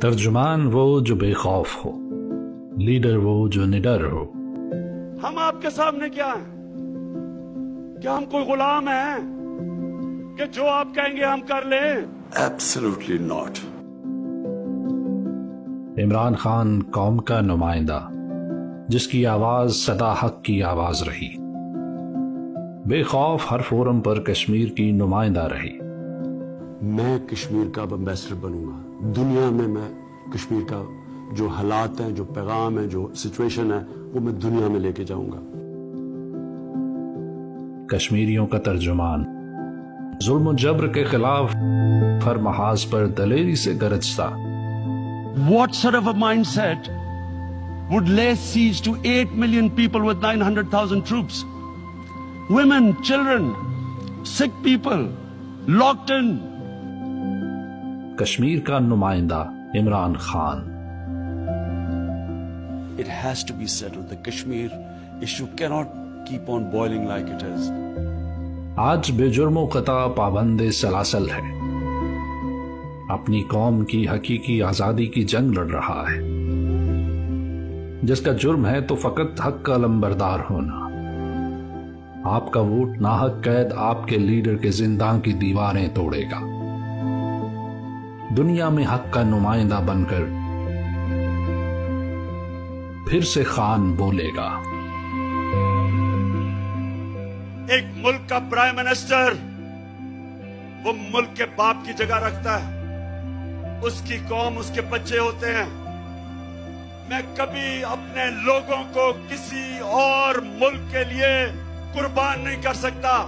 ترجمان وہ جو بے خوف ہو، لیڈر وہ جو نڈر ہو۔ ہم آپ کے سامنے کیا ہیں؟ کیا ہم کوئی غلام ہیں کہ جو آپ کہیں گے ہم کر لیں؟ Absolutely not. عمران خان قوم کا نمائندہ، جس کی آواز صدا حق کی آواز رہی، بے خوف ہر فورم پر کشمیر کی نمائندہ رہی۔ میں کشمیر کا امبیسڈر بنوں گا دنیا میں۔ میں کشمیر کا جو حالات ہیں، جو پیغام ہیں، جو سچویشن ہے، وہ میں دنیا میں لے کے جاؤں گا۔ کشمیریوں کا ترجمان، ظلم و جبر کے خلاف ہر محاذ پر دلیری سے گرجتا۔ What sort of a mindset would lay siege to 8 million people with 900,000 troops? Women, children, sick people, locked in. Kashmir کا نمائندہ Imran Khan. It has to be settled. The Kashmir issue cannot keep on boiling like it is. آج بے جرم و قطع پابند سلاسل ہے، اپنی قوم کی حقیقی آزادی کی جنگ لڑ رہا ہے۔ جس کا جرم ہے تو فقط حق کا لمبردار ہونا۔ آپ کا ووٹ ناحق قید آپ کے لیڈر کے زندان کی دیواریں توڑے گا۔ دنیا میں حق کا نمائندہ بن کر پھر سے خان بولے گا۔ ایک ملک کا پرائم منسٹر وہ ملک کے باپ کی جگہ رکھتا ہے، اس کی قوم اس کے بچے ہوتے ہیں۔ میں کبھی اپنے لوگوں کو کسی اور ملک کے لیے قربان نہیں کر سکتا۔